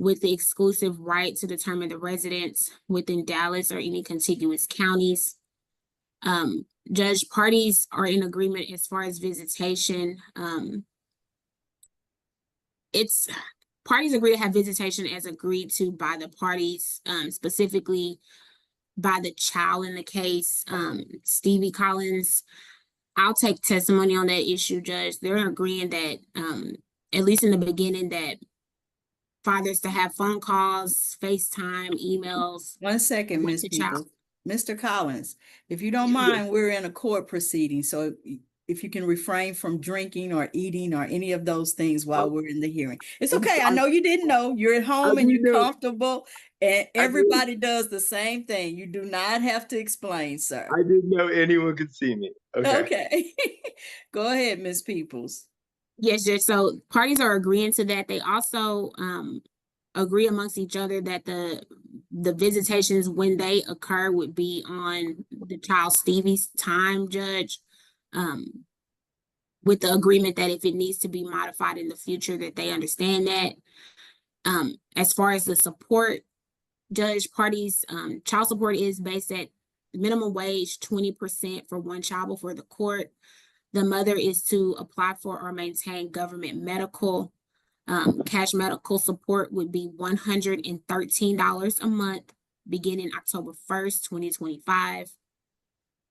with the exclusive right to determine the residents within Dallas or any contiguous counties. Judge, parties are in agreement as far as visitation. Parties agree to have visitation as agreed to by the parties, specifically by the child in the case, Stevie Collins. I'll take testimony on that issue, Judge. They're agreeing that, at least in the beginning, that fathers to have phone calls, FaceTime, emails. 1 second, Ms. People. Mr. Collins, if you don't mind, we're in a court proceeding, so if you can refrain from drinking or eating or any of those things while we're in the hearing. It's okay. I know you didn't know. You're at home and you're comfortable, and everybody does the same thing. You do not have to explain, sir. I didn't know anyone could see me. Okay. Go ahead, Ms. Peoples. Yes, Judge. So parties are agreeing to that. They also agree amongst each other that the visitations, when they occur, would be on the child Stevie's time, Judge. With the agreement that if it needs to be modified in the future, that they understand that. As far as the support, Judge, parties, child support is based at minimum wage, 20% for one child before the court. The mother is to apply for or maintain government medical. Cash medical support would be $113 a month, beginning October 1st, 2025.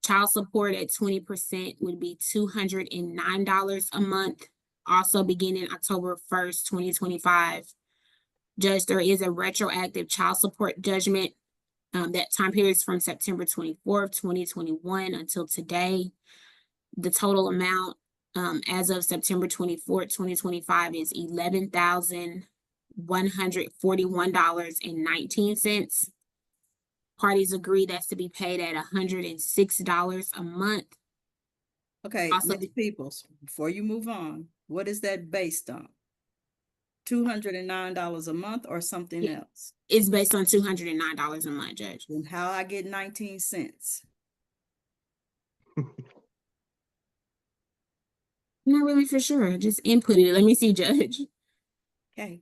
Child support at 20% would be $209 a month, also beginning October 1st, 2025. Judge, there is a retroactive child support judgment. That time period is from September 24th, 2021 until today. The total amount as of September 24th, 2025 is $11,141.19. Parties agree that's to be paid at $106 a month. Okay, Also, Ms. Peoples, before you move on, what is that based on? $209 a month or something else? It's based on $209 a month, Judge. Then how I get 19 cents? I'm not really for sure. Just inputted it. Let me see, Judge. Okay.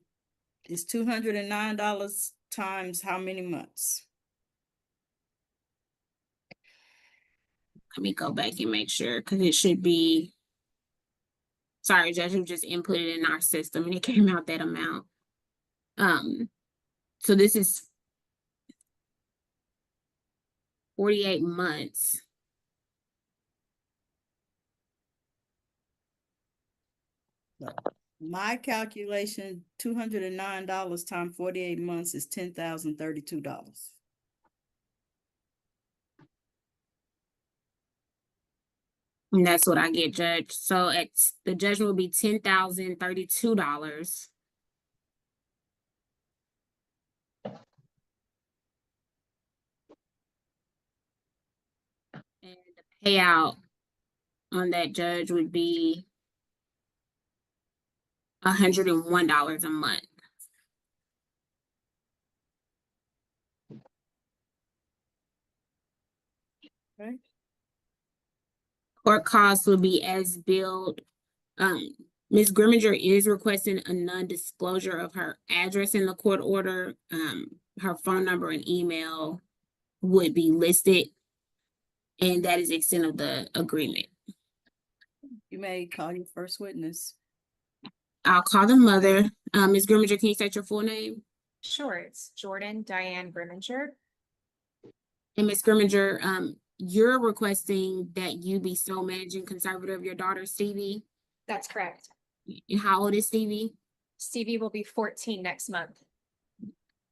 It's $209 times how many months? Let me go back and make sure, because it should be. Sorry, Judge, we just inputted in our system and it came out that amount. So this is 48 months. My calculation, $209 times 48 months is $10,032. And that's what I get, Judge. So the judgment will be $10,032. And the payout on that, Judge, would be $101 a month. Okay. Court costs will be as billed. Ms. Grimminger is requesting a non-disclosure of her address in the court order. Her phone number and email would be listed, and that is the extent of the agreement. You may call your first witness. I'll call the mother. Ms. Grimminger, can you state your full name? Sure, it's Jordan Diane Grimminger. And Ms. Grimminger, you're requesting that you be sole managing conservator of your daughter, Stevie? That's correct. And how old is Stevie? Stevie will be 14 next month.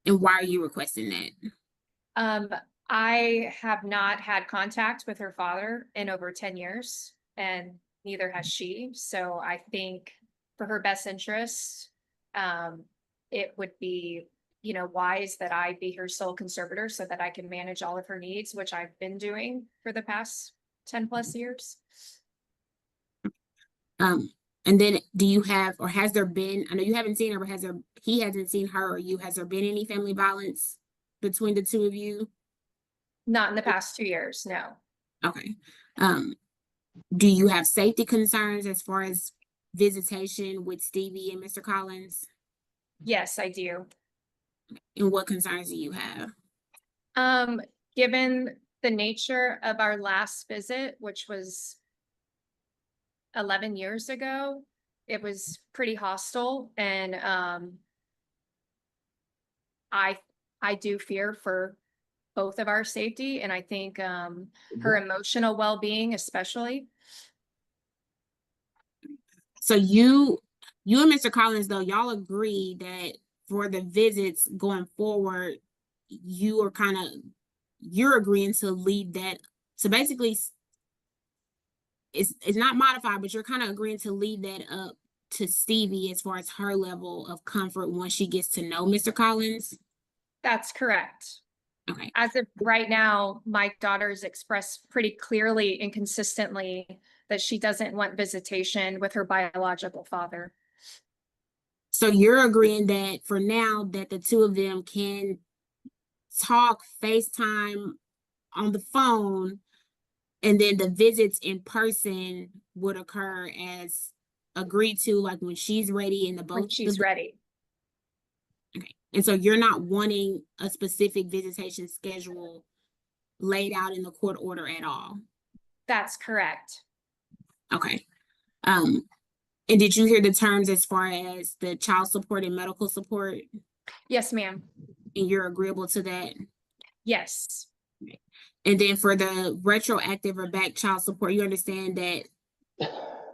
And why are you requesting that? I have not had contact with her father in over 10 years, and neither has she. So I think for her best interest, it would be, wise that I be her sole conservator so that I can manage all of her needs, which I've been doing for the past 10 plus years. And then do you have, or has there been, I know you haven't seen her, but he hasn't seen her or you, has there been any family violence between the two of you? Not in the past 2 years, no. Okay. Do you have safety concerns as far as visitation with Stevie and Mr. Collins? Yes, I do. And what concerns do you have? Given the nature of our last visit, which was 11 years ago, it was pretty hostile, and I do fear for both of our safety, and I think her emotional well-being especially. So you and Mr. Collins, though, y'all agree that for the visits going forward, you're agreeing to leave that. So basically, it's not modified, but you're kind of agreeing to leave that up to Stevie as far as her level of comfort once she gets to know Mr. Collins. That's correct. Okay. As of right now, my daughter's expressed pretty clearly and consistently that she doesn't want visitation with her biological father. So you're agreeing that for now that the two of them can talk FaceTime on the phone, and then the visits in person would occur as agreed to, like when she's ready and When she's ready. Okay. And so you're not wanting a specific visitation schedule laid out in the court order at all? That's correct. Okay. And did you hear the terms as far as the child support and medical support? Yes, ma'am. And you're agreeable to that? Yes. Okay. And then for the retroactive or back child support, you understand that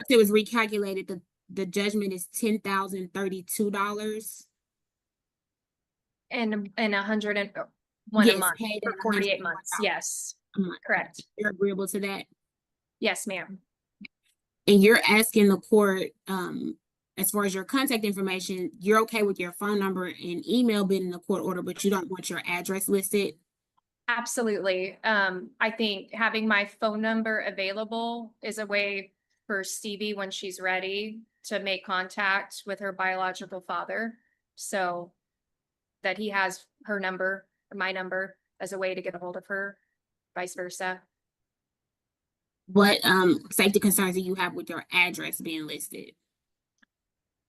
it was recalculated, the judgment is $10,032. And 101 Yes, a month paid for at 48 $101 months. Yes, a month. correct. You're agreeable to that? Yes, ma'am. And you're asking the court, as far as your contact information, you're okay with your phone number and email being in the court order, but you don't want your address listed? Absolutely. I think having my phone number available is a way for Stevie when she's ready to make contact with her biological father. So that he has her number, or my number, as a way to get a hold of her, vice versa. What safety concerns do you have with your address being listed?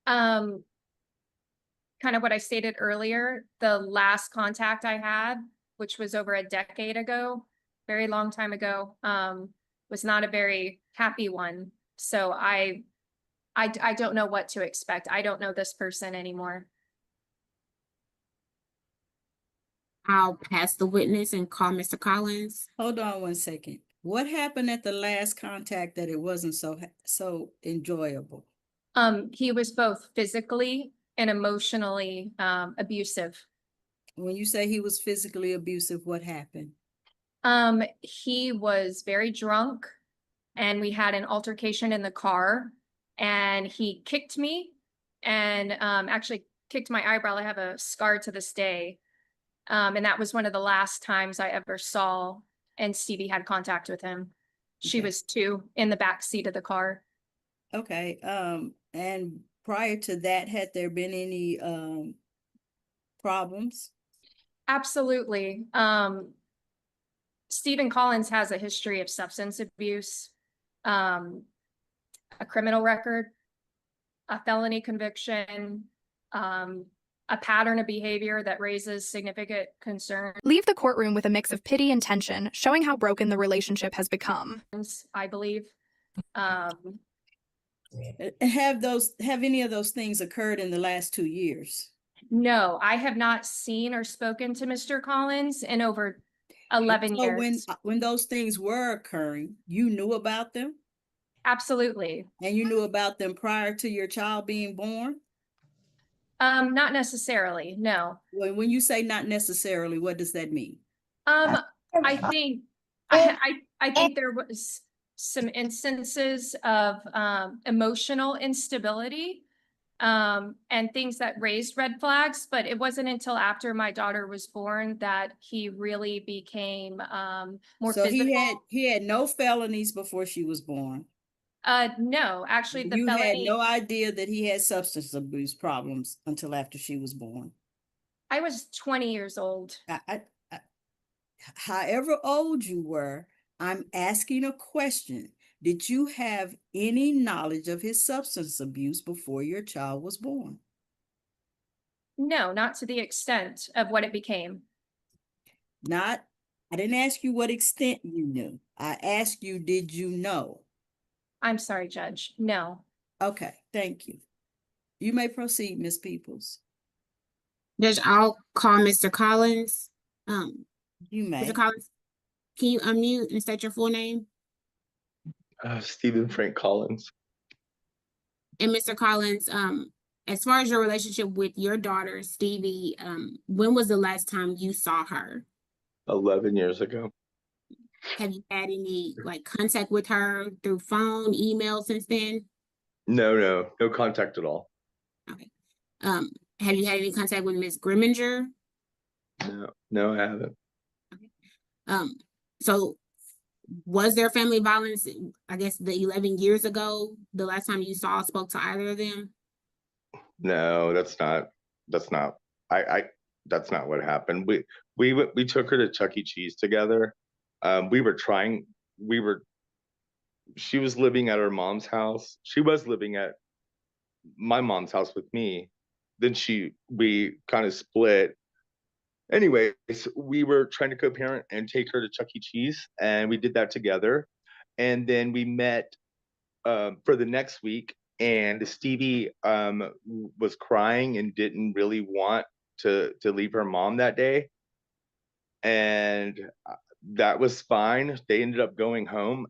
Kind of what I stated earlier, the last contact I had, which was over a decade ago, very long time ago, was not a very happy one. So I don't know what to expect. I don't know this person anymore. I'll pass the witness and call Mr. Collins. Hold on one second. What happened at the last contact that it wasn't so enjoyable? He was both physically and emotionally abusive. When you say he was physically abusive, what happened? He was very drunk, and we had an altercation in the car, and he kicked me and actually kicked my eyebrow. I have a scar to this day. And that was one of the last times I ever saw and Stevie had contact with him. She Okay. was 2 in the back seat of the car. Okay. And prior to that, had there been any problems? Absolutely. Stephen Collins has a history of substance abuse, a criminal record, a felony conviction, a pattern of behavior that raises significant concern. Leave the courtroom with a mix of pity and tension, showing how broken the relationship has become. I believe. Have any of those things occurred in the last 2 years? No, I have not seen or spoken to Mr. Collins in over 11 So years. when those things were occurring, you knew about them? Absolutely. And you knew about them prior to your child being born? Not necessarily, no. When you say not necessarily, what does that mean? I think I think there was some instances of emotional instability and things that raised red flags, but it wasn't until after my daughter was born that he really became more So physical. he had no felonies before she was born. No, actually the You had felony, no idea that he had substance abuse problems until after she was born. I was 20 years old. However old you were, I'm asking a question. Did you have any knowledge of his substance abuse before your child was born? No, not to the extent of what it became. I didn't ask you what extent you knew. I asked you, did you know? I'm sorry, Judge. No. Okay, thank you. You may proceed, Ms. Peoples. Judge, I'll call Mr. Collins. You may. Mr. Collins, can you unmute and state your full name? Stephen Frank Collins. And Mr. Collins, as far as your relationship with your daughter, Stevie, when was the last time you saw her? 11 years ago. Have you had any like contact with her through phone, email since then? No contact at all. Okay. Have you had any contact with Ms. Grimminger? No, I haven't. So was there family violence, I guess, the 11 years ago, the last time you spoke to either of them? No, that's not that's not what happened. We took her to Chuck E. Cheese together. She was living at her mom's house. She was living at my mom's house with me. Then we kind of split. Anyways, we were trying to co-parent and take her to Chuck E. Cheese, and we did that together. And then we met for the next week, and Stevie was crying and didn't really want to leave her mom that day. And that was fine. They ended up going home.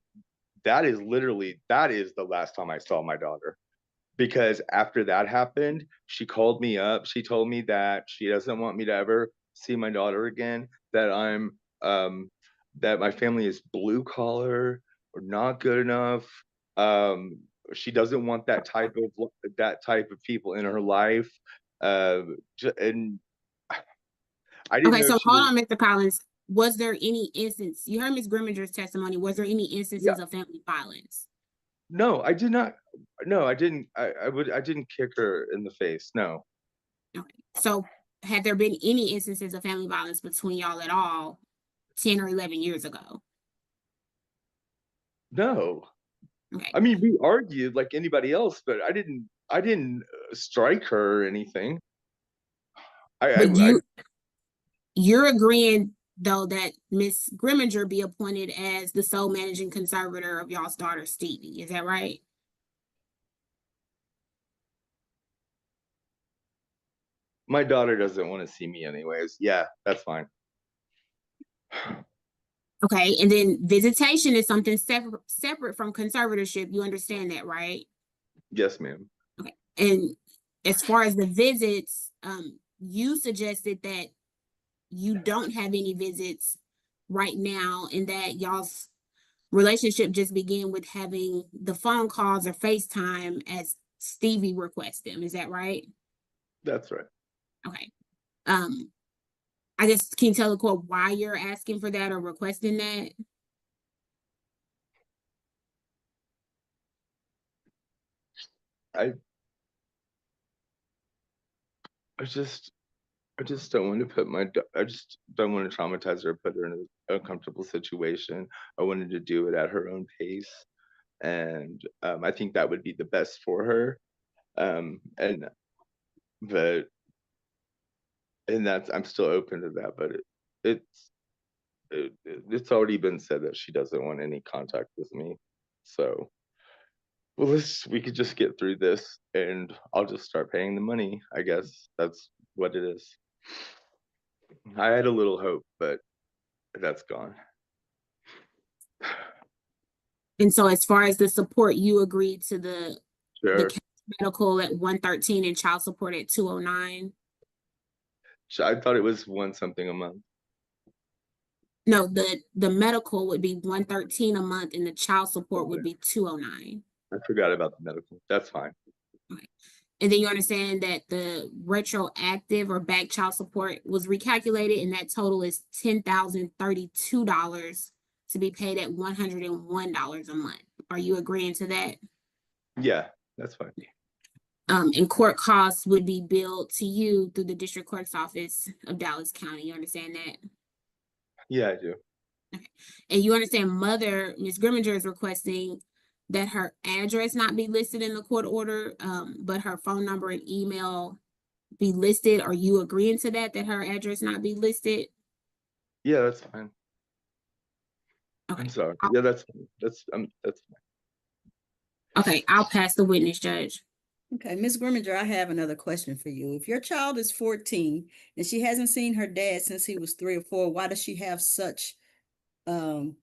That is the last time I saw my daughter. Because after that happened, she called me up. She told me that she doesn't want me to ever see my daughter again, that that my family is blue collar or not good enough. She doesn't want that type of people in her life. And I didn't Okay, know so she hold was, on, Mr. Collins. Was there any instance, you heard Ms. Grimminger's testimony, was there any instances of family violence? no, I did not. No, I didn't. I didn't kick her in the face. No. Okay, so had there been any instances of family violence between y'all at all 10 or 11 years ago? No. Okay. I mean, we argued like anybody else, but I didn't strike her or anything. But you're agreeing though that Miss Grimminger be appointed as the sole managing conservator of y'all's daughter Stevie, is that right? My daughter doesn't want to see me anyways. Yeah, that's fine. Okay, and then visitation is something separate from conservatorship. You understand that, right? Yes, ma'am. Okay, and as far as the visits, you suggested that you don't have any visits right now, and that y'all's relationship just began with having the phone calls or FaceTime as Stevie requests them. Is that right? That's right. Okay. I guess, can you tell the court why you're asking for that or requesting that? I just don't want to put I just don't want to traumatize her, put her in an uncomfortable situation. I wanted to do it at her own pace, and I think that would be the best for her. And that's, I'm still open to that, but it's already been said that she doesn't want any contact with me. So, well, we could just get through this and I'll just start paying the money. I guess that's what it is. I had a little hope, but that's gone. And so as far as the support, you agreed to the Sure. medical at 113 and child support at 209? I thought it was something a month. No, the medical would be 113 a month and the child support would be 209. I forgot about the medical. That's fine. Okay. And then you understand that the retroactive or back child support was recalculated, and that total is $10,032 to be paid at $101 a month. Are you agreeing to that? Yeah, that's fine. And court costs would be billed to you through the district clerk's office of Dallas County. You understand that? Yeah, I do. Okay. And you understand Mother, Ms. Grimminger, is requesting that her address not be listed in the court order, but her phone number and email be listed? Are you agreeing to that her address not be listed? Yeah, that's fine. Okay. I'm sorry. I'll- Yeah, that's fine. That's fine. Okay, I'll pass the witness, Judge. Okay, Ms. Grimminger, I have another question for you. If your child is 14 and she hasn't seen her dad since he was 3 or 4, why does she have such an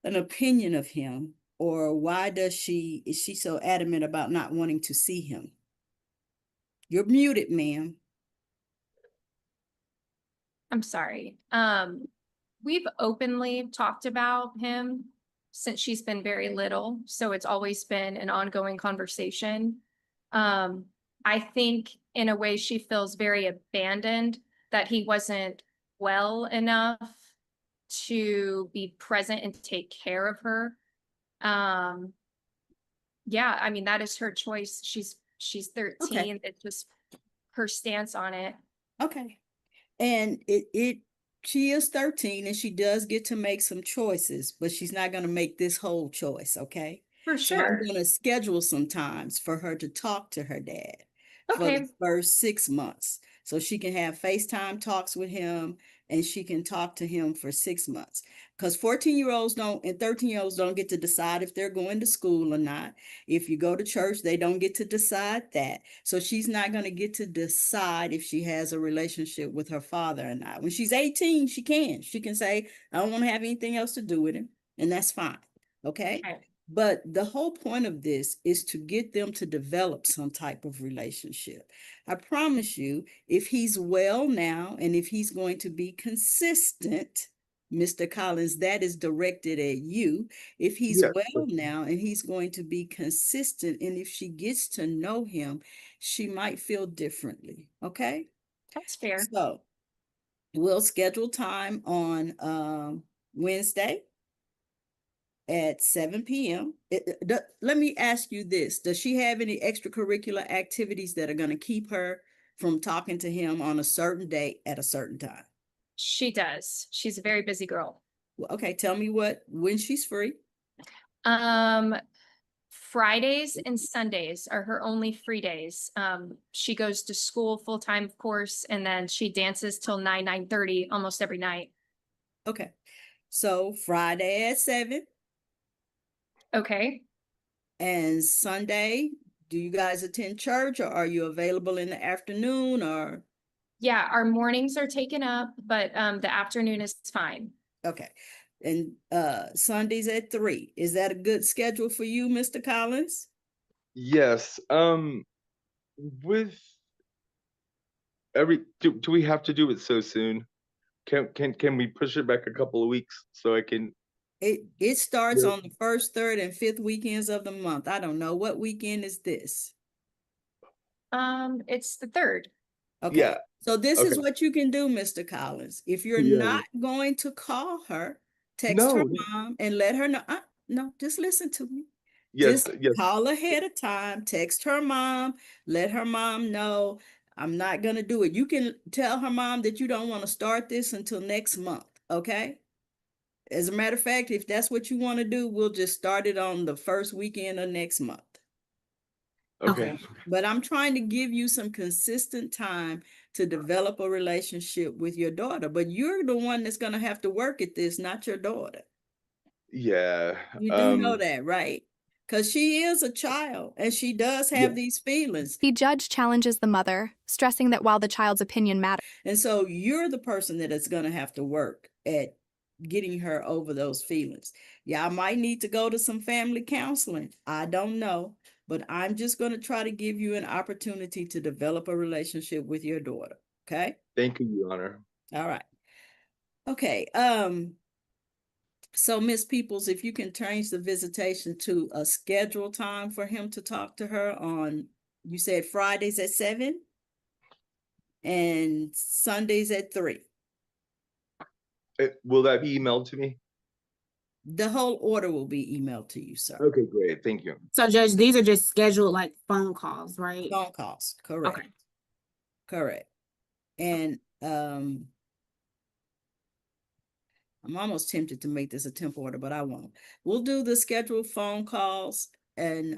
opinion of him? Or why is she so adamant about not wanting to see him? You're muted, ma'am. I'm sorry. We've openly talked about him since she's been very little, so it's always been an ongoing conversation. I think in a way she feels very abandoned, that he wasn't well enough to be present and take care of her. Yeah, I mean, that is her choice. She's 13. It's just her stance on it. Okay. And she is 13 and she does get to make some choices, but she's not going to make this whole choice. Okay. For So I'm sure. going to schedule some times for her to talk to her dad for Okay. the first 6 months. So she can have FaceTime talks with him and she can talk to him for 6 months. Because 14-year-olds don't and 13-year-olds don't get to decide if they're going to school or not. If you go to church, they don't get to decide that. So she's not going to get to decide if she has a relationship with her father or not. When she's 18, she can. She can say, I don't want to have anything else to do with him. And that's fine. Okay. Okay. But the whole point of this is to get them to develop some type of relationship. I promise you, if he's well now and if he's going to be consistent, Mr. Collins, that is directed at you. If he's Yeah. well now and he's going to be consistent, and if she gets to know him, she might feel differently. Okay. That's fair. So we'll schedule time on Wednesday at 7 p.m. Let me ask you this. Does she have any extracurricular activities that are going to keep her from talking to him on a certain date at a certain time? She does. She's a very busy girl. Well, okay, tell me when she's free. Fridays and Sundays are her only free days. She goes to school full time, of course, and then she dances till 9:30 almost every night. Okay. So Friday at 7 Okay. and Sunday, do you guys attend church or are you available in the afternoon or? Yeah, our mornings are taken up, but the afternoon is fine. Okay. And Sundays at 3. Is that a good schedule for you, Mr. Collins? Yes. With do we have to do it so soon? Can we push it back a couple of weeks so I can? It starts Yeah. on the first, third, and fifth weekends of the month. I don't know what weekend is this. It's the 3rd. Okay. Yeah. So this is Okay. what you can do, Mr. Collins. If you're Yeah. not going to call her, text No. her mom and let her know. No, just listen to me. Yes. Just Yes. call ahead of time, text her mom, let her mom know I'm not going to do it. You can tell her mom that you don't want to start this until next month. Okay. As a matter of fact, if that's what you want to do, we'll just start it on the first weekend of next month. Okay. But I'm trying to give you some consistent time to develop a relationship with your daughter. But you're the one that's going to have to work at this, not your daughter. Yeah. You do know that, right? Because she is a child and she does have these feelings. The judge challenges the mother, stressing that while the child's opinion matters, And so you're the person that is going to have to work at getting her over those feelings. Yeah, I might need to go to some family counseling. I don't know, but I'm just going to try to give you an opportunity to develop a relationship with your daughter. Okay. Thank you, Your Honor. All right. Okay. So Miss Peoples, if you can change the visitation to a scheduled time for him to talk to her on, you said Fridays at 7 and Sundays at 3. Will that be emailed to me? The whole order will be emailed to you, sir. Okay, great. Thank you. So, Judge, these are just scheduled like phone calls, right? Phone calls, correct. Okay. Correct. And I'm almost tempted to make this a temp order, but I won't. We'll do the scheduled phone calls and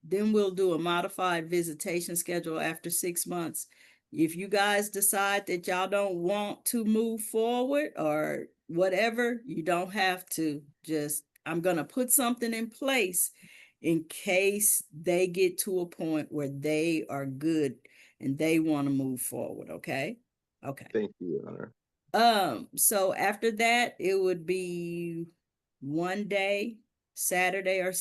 Then we'll do a modified visitation schedule after 6 months. If you guys decide that y'all don't want to move forward or whatever, you don't have to. Just, I'm gonna put something in place in case they get to a point where they are good and they want to move forward, okay? Okay. Thank you, Your Honor. So after that, it would be one day, Saturday, or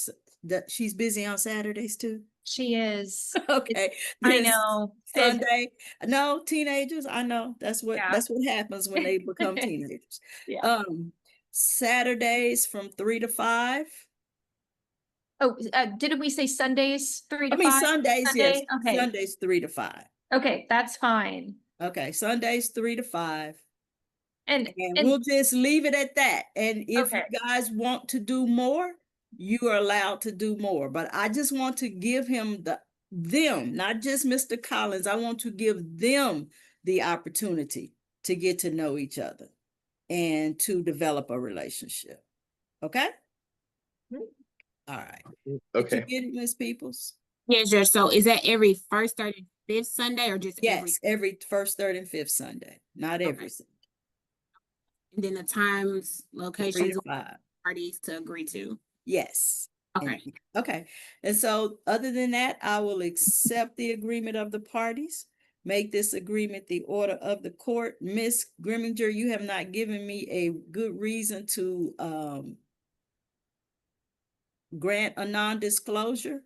she's busy on Saturdays too. She is. Okay. I then know. And- Sunday. No, teenagers. I know that's what Yeah. happens when they become teenagers. Yeah. Saturdays from 3 to 5. Oh, didn't we say Sundays 3 to 5? Sundays, yes. Sunday? Okay. Sundays 3 to 5. Okay, that's fine. Okay, Sundays 3 to 5. And We'll just leave it at that. And if Okay. you guys want to do more, you are allowed to do more. But I just want to give him them, not just Mr. Collins. I want to give them the opportunity to get to know each other and to develop a relationship. Okay? All right. Okay. Did you get it, Ms. Peoples? Yes, Judge. So is that every first, third, and fifth Sunday, or just every? Yes, every first, third, and fifth Sunday. Not every Okay. Sunday. And then the times, 3 locations, to 5. parties to agree to. Yes. Okay. Okay. And so other than that, I will accept the agreement of the parties, make this agreement the order of the court. Ms. Grimminger, you have not given me a good reason to grant a non-disclosure.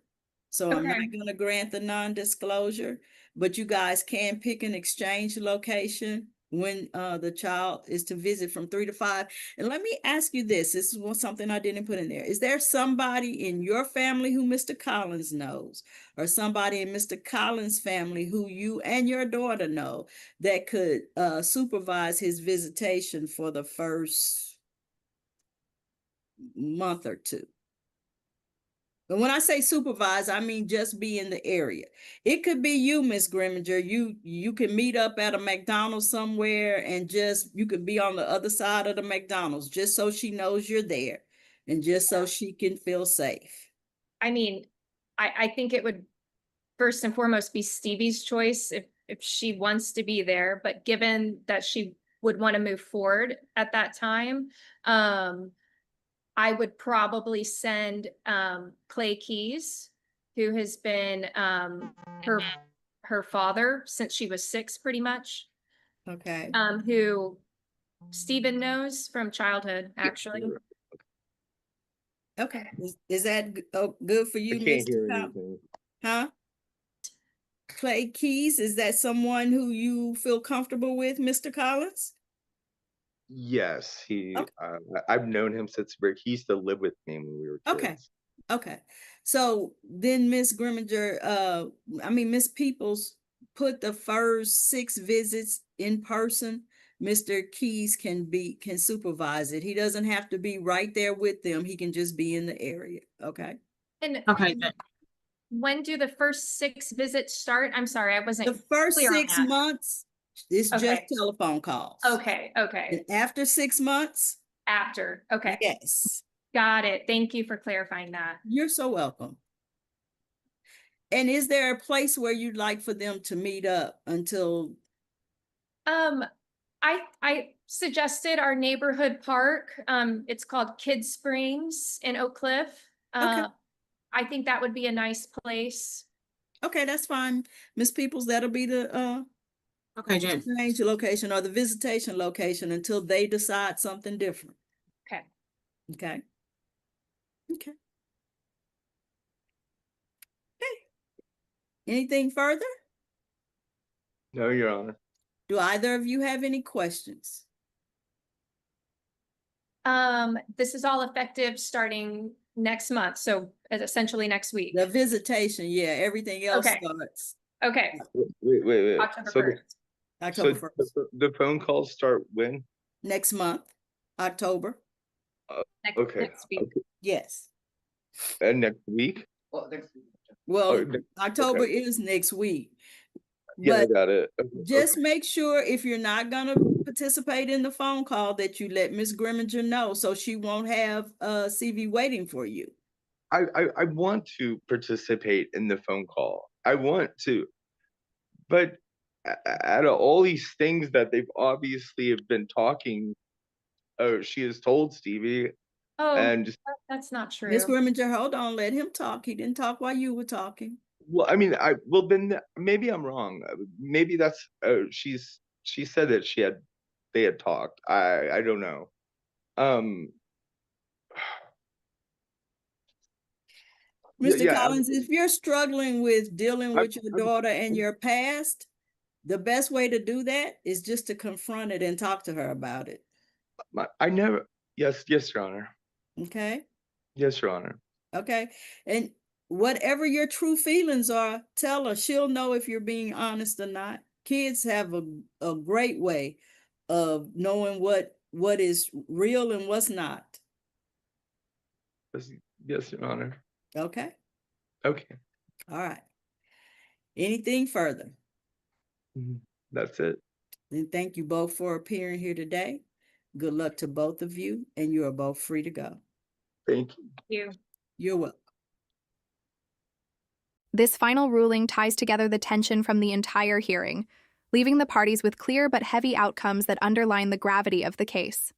So I'm not Okay. going to grant the non-disclosure, but you guys can pick an exchange location when the child is to visit from 3 to 5. And let me ask you this. This is something I didn't put in there. Is there somebody in your family who Mr. Collins knows, or somebody in Mr. Collins' family who you and your daughter know that could supervise his visitation for the first month or two? And when I say supervise, I mean just be in the area. It could be you, Miss Grimminger. You can meet up at a McDonald's somewhere and just, you could be on the other side of the McDonald's just so she knows you're there and just so she can feel safe. I mean, I think it would first and foremost be Stevie's choice if she wants to be there, but given that she would want to move forward at that time, I would probably send Clay Keys, who has been her father since she was 6, pretty much. Okay. Who Stephen knows from childhood, actually. Okay. Is that good for you, I can't Mr. hear Collins? anything. Huh? Clay Keys, is that someone who you feel comfortable with, Mr. Collins? Yes, Okay. I've known him since he used to live with me when we were kids. Okay. Okay. So then Miss Grimminger, Miss Peoples, put the first 6 visits in person. Mr. Keys can supervise it. He doesn't have to be right there with them. He can just be in the area. Okay. And Okay. when do the first 6 visits start? I'm sorry, I wasn't The first clear on 6 that. months, it's just Okay. telephone calls. Okay, okay. And after 6 months, After, okay. yes. Got it. Thank you for clarifying that. You're so welcome. And is there a place where you'd like for them to meet up until? I suggested our neighborhood park. It's called Kid Springs in Oak Cliff. Okay. I think that would be a nice place. Okay, that's fine. Miss Peoples, that'll be the Okay, Judge. exchange location or the visitation location until they decide something different. Okay. Okay. Okay. Okay. Anything further? No, Your Honor. Do either of you have any questions? This is all effective starting next month, so essentially next week. The visitation, yeah, everything else Okay. starts Okay. Wait. October So 1st. October 1st. the phone calls start when? Next month, October. Okay. Next week. Okay. Yes. And next week? Well, next- October okay. is next week. Yeah, I But got it. just Okay. make sure if you're not gonna participate in the phone call that you let Miss Grimminger know so she won't have CV waiting for you. I want to participate in the phone call. I want to, but out of all these things that they've obviously have been talking, she has told Stevie, Oh, and just, that's not Ms. true. Grimminger, hold on, let him talk. He didn't talk while you were talking. well, I mean, well then maybe I'm wrong. Maybe that's she said that they had talked. I don't know. Um, Mr. yeah, Collins, if you're struggling with dealing with your I'm- daughter and your past, the best way to do that is just to confront it and talk to her about it. I never. Yes, Your Honor. Okay. Yes, Your Honor. Okay. And whatever your true feelings are, tell her. She'll know if you're being honest or not. Kids have a great way of knowing what is real and what's not. Yes, Your Honor. Okay. Okay. All right. Anything further? That's it. Then thank you both for appearing here today. Good luck to both of you, and you are both free to go. Thank you. You. You're welcome. This final ruling ties together the tension from the entire hearing, leaving the parties with clear but heavy outcomes that underline the gravity of the case.